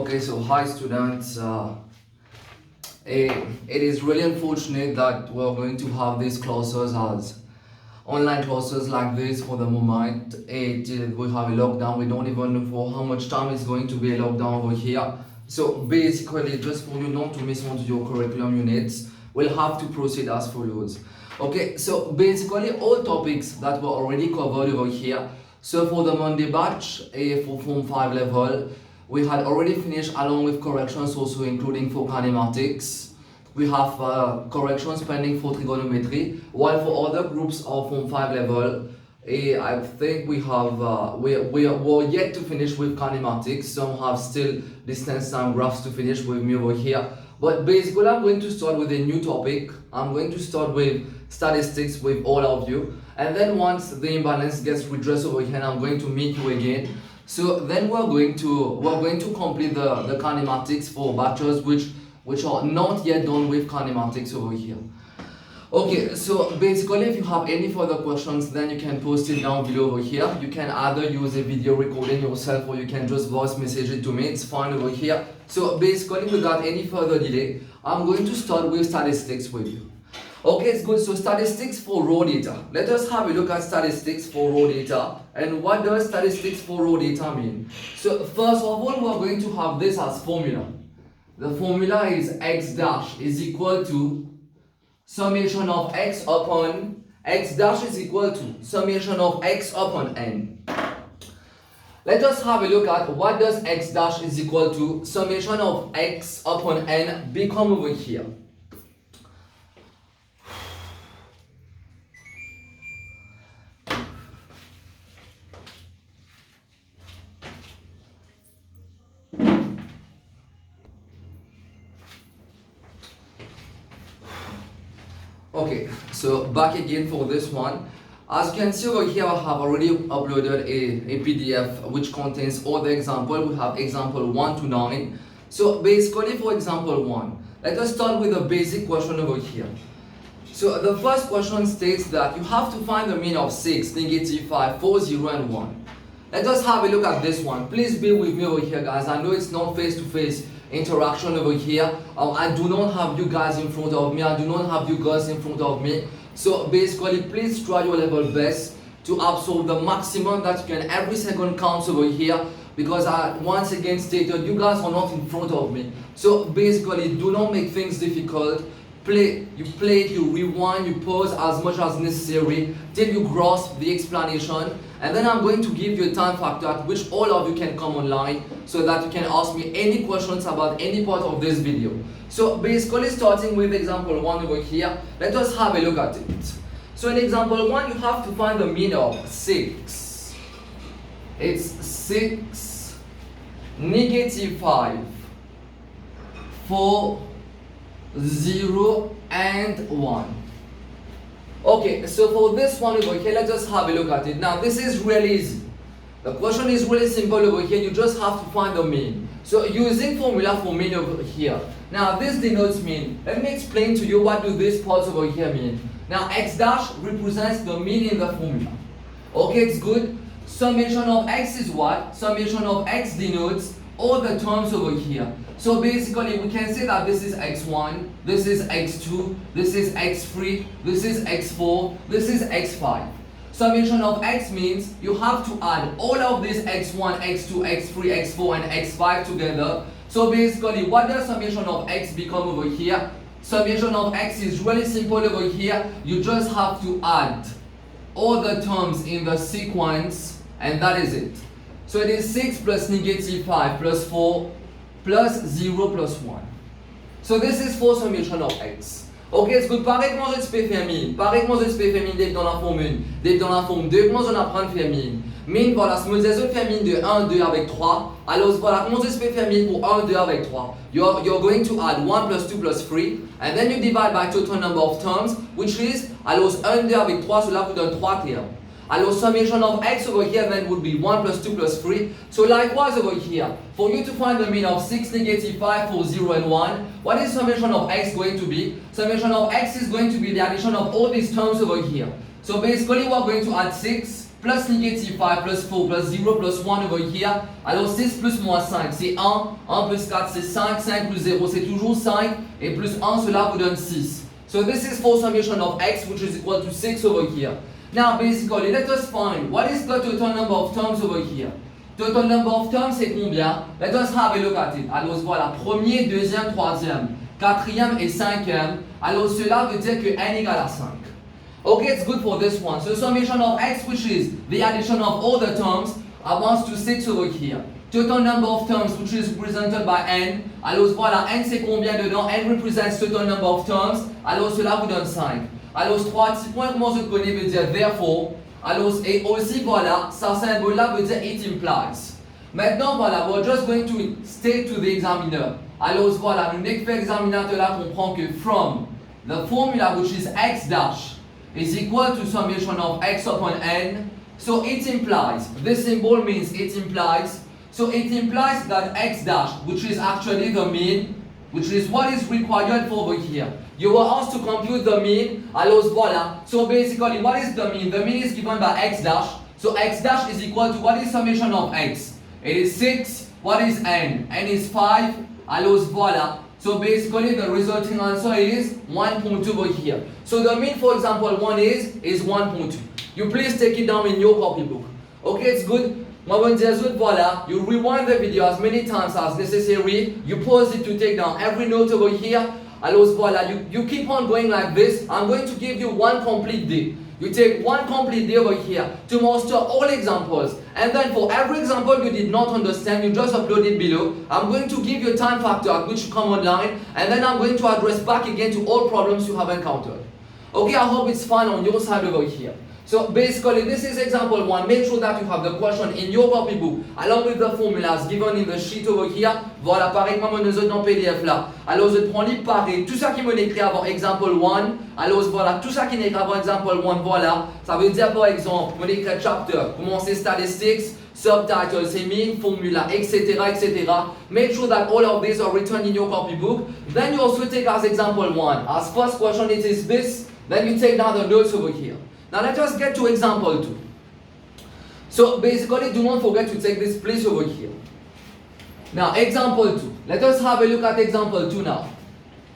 Okay, so hi students. It is really unfortunate that we're going to have these classes as online classes like this for the moment. We have a lockdown. We don't even know for how much time it's going to be a lockdown over here. So basically, just for you not to miss on your curriculum units, we'll have to proceed as follows. Okay, so basically all topics that were already covered over here. So for the Monday batch, for Form 5 level, we had already finished along with corrections also including for kinematics. We have corrections pending for trigonometry, while for other groups of Form 5 level, I think we have, we're yet to finish with kinematics. Some have still distance time graphs to finish with me over here. But basically I'm going to start with a new topic. I'm going to start with statistics with all of you. And then once the imbalance gets redressed over here, I'm going to meet you again. So then we're going to complete the kinematics for batches which are not yet done with kinematics over here. Okay, so basically if you have any further questions, then you can post it down below over here. You can either use a video recording yourself or you can just voice message it to me. It's fine over here. So basically without any further delay, I'm going to start with statistics with you. Okay, it's good. So statistics for raw data. Let us have a look at statistics for raw data. And what does statistics for raw data mean? So first of all, we're going to have this as formula. The formula is x dash is equal to summation of x upon x dash is equal to summation of x upon n. Let us have a look at what does x dash is equal to summation of x upon n become over here. Okay, so back again for this one. As you can see over here, I have already uploaded a PDF which contains all the examples. We have example 1 to 9. So basically for example 1, let us start with a basic question over here. So the first question states that you have to find the mean of 6, negative 5, 4, 0 and 1. Let us have a look at this one. Please be with me over here guys. I know it's not face-to-face interaction over here. I do not have you guys in front of me. I do not have you girls in front of me. So basically, please try your level best to absorb the maximum that you can. Every second counts over here because I once again stated you guys are not in front of me. So basically, do not make things difficult. You rewind, you pause as much as necessary till you grasp the explanation, and then I'm going to give you a time factor at which all of you can come online so that you can ask me any questions about any part of this video. So basically starting with example 1 over here, let us have a look at it. So in example 1 you have to find the mean of 6. It's 6, negative 5, 4, 0 and 1. Okay, so for this one over here, let's just have a look at it. Now this is really easy. The question is really simple over here. You just have to find the mean. So using formula for mean over here. Now this denotes mean. Let me explain to you what do these parts over here mean. Now x dash represents the mean in the formula. Okay, it's good. Summation of x is what? Summation of x denotes all the terms over here. So basically we can say that this is x1, this is x2, this is x3, this is x4, this is x5. Summation of x means you have to add all of these x1, x2, x3, x4 and x5 together. So basically what does summation of x become over here? Summation of x is really simple over here. You just have to add all the terms in the sequence and that is it. So it is 6 plus negative 5 plus 4 plus 0 plus 1. So this is for summation of x. Ok, est-ce que pareil comment je peux faire mine? Pareil comment je peux faire mine d'être dans la forme 1, d'être dans la forme 2, comment on apprend à faire mine? Mine, voilà, si je veux faire mine de 1, 2 avec 3, alors voilà, comment je peux faire mine pour 1, 2 avec 3? You're going to add 1 plus 2 plus 3, and then you divide by total number of terms, which is, alors 1, 2 avec 3, cela vous donne 3 termes. Alors summation of x over here then would be 1 plus 2 plus 3. So likewise over here, for you to find the mean of 6, negative 5, 4, 0 and 1, what is summation of x going to be? Summation of x is going to be the addition of all these terms over here. So basically we're going to add 6, plus négative 5 plus 4 plus 0 plus 1 over here. Alors 6 plus moins 5, c'est 1. 1 plus 4, c'est 5. 5 plus 0, c'est toujours 5. Et plus 1, cela vous donne 6. So this is for summation of x, which is equal to 6 over here. Now basically, let us find what is the total number of terms over here. Total number of terms, c'est combien? Let us have a look at it. Alors voilà, premier, deuxième, troisième, quatrième et cinquième. Alors cela veut dire que n égale à 5. Okay, it's good for this one. So summation of x, which is the addition of all the terms, amounts to 6 over here. Total number of terms, which is represented by n. Alors voilà, n c'est combien dedans? N represents total number of terms. Alors cela vous donne 5. Alors 3 petits points que moi je connais veut dire therefore. Alors et aussi voilà, ce symbole là veut dire it implies. Maintenant voilà, we're just going to state to the examiner. Alors voilà, le examinateur là comprend que from the formula which is x dash is equal to summation of x upon n. So it implies, this symbol means it implies. So it implies that x dash, which is actually the mean, which is what is required for over here. You were asked to compute the mean, alors voilà. So basically, what is the mean? The mean is given by x dash. So x dash is equal to what is summation of x? It is 6. What is n? N is 5. Alors voilà. So basically, the resulting answer is 1.2 over here. So the mean, for example, 1 is 1.2. You please take it down in your copybook. Okay, it's good. Voila, you rewind the video as many times as necessary. You pause it to take down every note over here. Alors voila, you keep on going like this. I'm going to give you one complete day. You take one complete day over here to master all examples. And then for every example you did not understand, you just upload it below. I'm going to give you a time factor at which you come online. And then I'm going to address back again to all problems you have encountered. Okay, I hope it's fun on your side over here. So basically, this is example 1. Make sure that you have the question in your copybook along with the formulas given in the sheet over here. Voilà, pareil que moi, je note dans PDF là. Alors, je prends les pareil. Tout ça qui m'est écrit avant example 1. Alors, voilà, tout ça qui est écrit avant example 1, voilà. Ça veut dire par exemple, on écrit chapter, commencer statistics, subtitle, c'est mean, formula, etc., etc. Make sure that all of these are written in your copybook. Then you also take as example 1. As first question it is this. Then you take down the notes over here. Now let us get to example 2. So basically, do not forget to take this place over here. Now example 2. Let us have a look at example 2 now.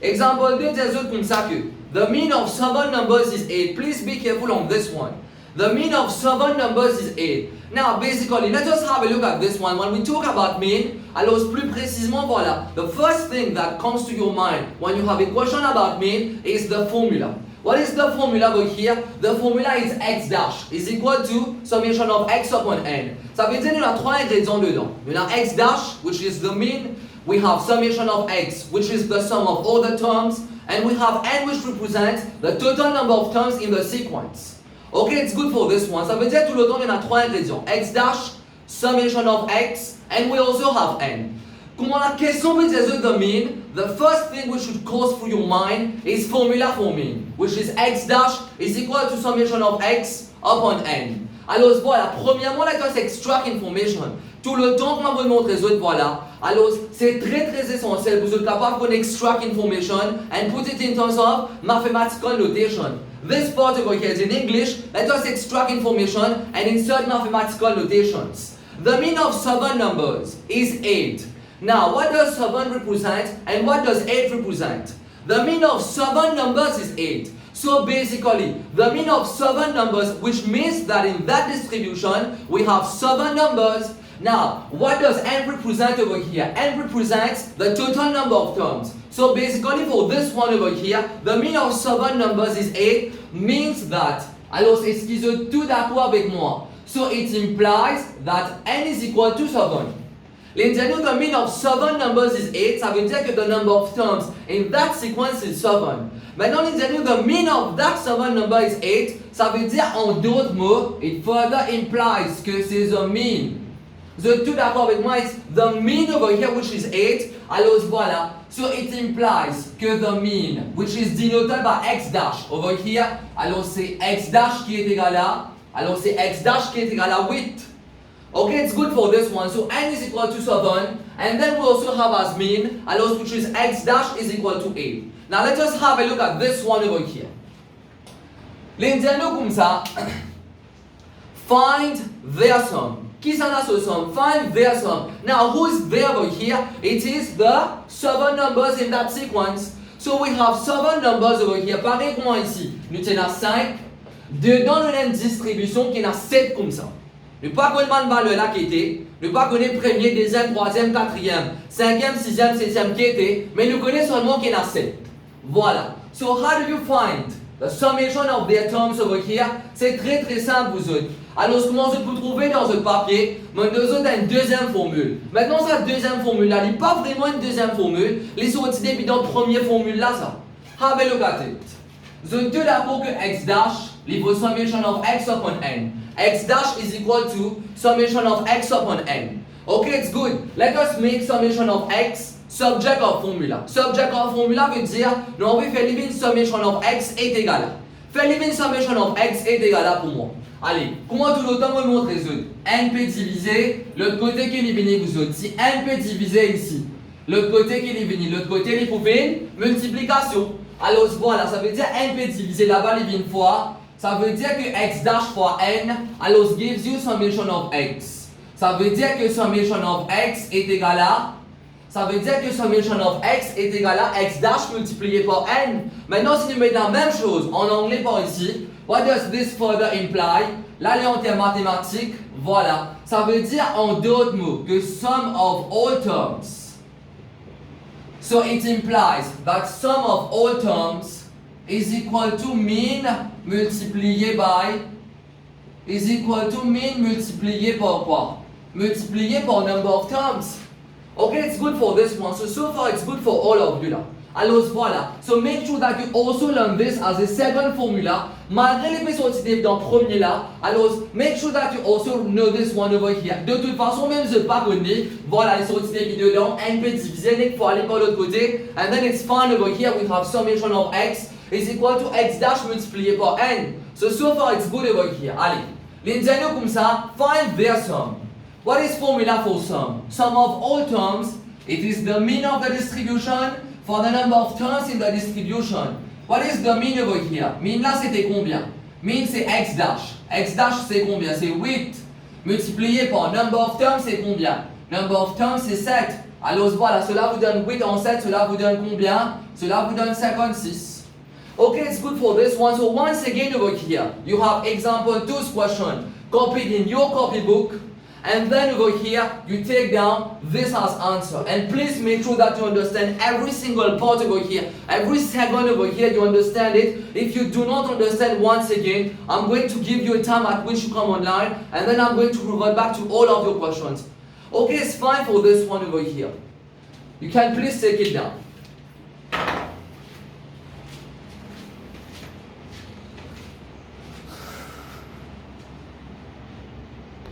Example 2 tells you comme ça que the mean of 7 numbers is 8. Please be careful on this one. The mean of 7 numbers is 8. Now basically, let us have a look at this one. When we talk about mean, alors plus précisément, voilà, the first thing that comes to your mind when you have a question about mean is the formula. What is the formula over here? The formula is x dash is equal to summation of x upon n. Ça veut dire qu'il y a 3 ingrédients dedans. Il y a x dash, which is the mean. We have summation of x, which is the sum of all the terms. And we have n, which represents the total number of terms in the sequence. Okay, it's good for this one. Ça veut dire tout le temps il y a 3 ingrédients. X dash, summation of x, and we also have n. Comment la question veut dire the mean? The first thing which should course through your mind is formula for mean, which is x dash is equal to summation of x upon n. Alors voilà, premièrement, let us extract information. Tout le temps qu'on va vous montrer les autres, voilà. Alors c'est très essentiel pour être capable d'extract information and put it in terms of mathematical notation. This part over here is in English. Let us extract information and insert mathematical notations. The mean of 7 numbers is 8. Now, what does 7 represent and what does 8 represent? The mean of 7 numbers is 8. So basically, the mean of 7 numbers, which means that in that distribution, we have 7 numbers. Now, what does n represent over here? N represents the total number of terms. So basically, for this one over here, the mean of 7 numbers is 8, means that, alors est-ce qu'ils sont tout d'accord avec moi? So it implies that n is equal to 7. L'indiano, the mean of 7 numbers is 8, ça veut dire que the number of terms in that sequence is 7. Maintenant, l'indiano, the mean of that 7 number is 8, ça veut dire en d'autres mots, it further implies que c'est the mean. Vous êtes tout d'accord avec moi? It's the mean over here, which is 8. Alors voilà, so it implies que the mean, which is denoted by x dash over here, alors c'est x dash qui est égal à, alors c'est x dash qui est égal à 8. Okay, it's good for this one. So n is equal to 7, and then we also have as mean, alors which is x dash is equal to 8. Now let us have a look at this one over here. L'indiano comme ça. find their sum. Qui s'en a ce sum? Find their sum. Now, who is there over here? It is the 7 numbers in that sequence. So we have 7 numbers over here. Pareil comment ici. Nous tenons 5. Dedans, nous avons une distribution qui a 7 comme ça. Nous pas connaître la valeur là qui était. Nous pas connaître premier, deuxième, troisième, quatrième, cinquième, sixième, septième qui était. Mais nous connaissons seulement qu'il y en a 7. Voilà. So how do you find the summation of their terms over here? C'est très très simple vous autres. Alors comment vous pouvez trouver dans ce papier? Mais nous autres avons une deuxième formule. Maintenant cette deuxième formule là, il n'est pas vraiment une deuxième formule. Les sorties depuis dans la première formule là ça. Have a look at it. Vous êtes d'accord que x dash equals summation of x upon n. X dash is equal to summation of x upon n. Okay, it's good. Let us make summation of x subject of formula. Subject of formula veut dire, nous on veut faire living summation of x est égal à. Faire living summation of x est égal à pour moi. Allez, comment tout le temps on montre les autres? N peut diviser, l'autre côté qui est venu vous autres. Si n peut diviser ici, l'autre côté qui est venu, l'autre côté il faut faire une multiplication. Alors voilà, ça veut dire n peut diviser là-bas une fois. Ça veut dire que x dash fois n, alors gives you summation of x. Ça veut dire que summation of x est égal à. Ça veut dire que summation of x est égal à x dash multiplié par n. Maintenant, si nous mettons la même chose en anglais par ici, what does this further imply? Là, en termes mathématiques, voilà. Ça veut dire en d'autres mots que sum of all terms. So it implies that sum of all terms is equal to mean multiplié by, is equal to mean multiplié par quoi? Multiplié par number of terms. Okay, it's good for this one. So far it's good for all of you. Alors voilà. So make sure that you also learn this as a second formula. Malgré les personnes dans le premier là, alors make sure that you also know this one over here. De toute façon, même je ne pas connais, voilà les sorties des vidéos là, n peut diviser, il faut aller par l'autre côté. And then it's fine over here, we have summation of x is equal to x dash multiplié par n. So far it's good over here. Allez, l'indiano comme ça, find their sum. What is formula for sum? Sum of all terms, it is the mean of the distribution for the number of terms in the distribution. What is the mean over here? Mean là c'était combien? Mean c'est x dash. X dash c'est combien? C'est 8. Multiplié par number of terms c'est combien? Number of terms c'est 7. Alors voilà, cela vous donne 8 en 7, cela vous donne combien? Cela vous donne 56. Okay, it's good for this one. So once again over here, you have example 2's question copied in your copybook. And then over here, you take down this as answer. And please make sure that you understand every single part over here. Every second over here, you understand it. If you do not understand once again, I'm going to give you a time at which you come online. And then I'm going to revert back to all of your questions. Okay, it's fine for this one over here. You can please take it down.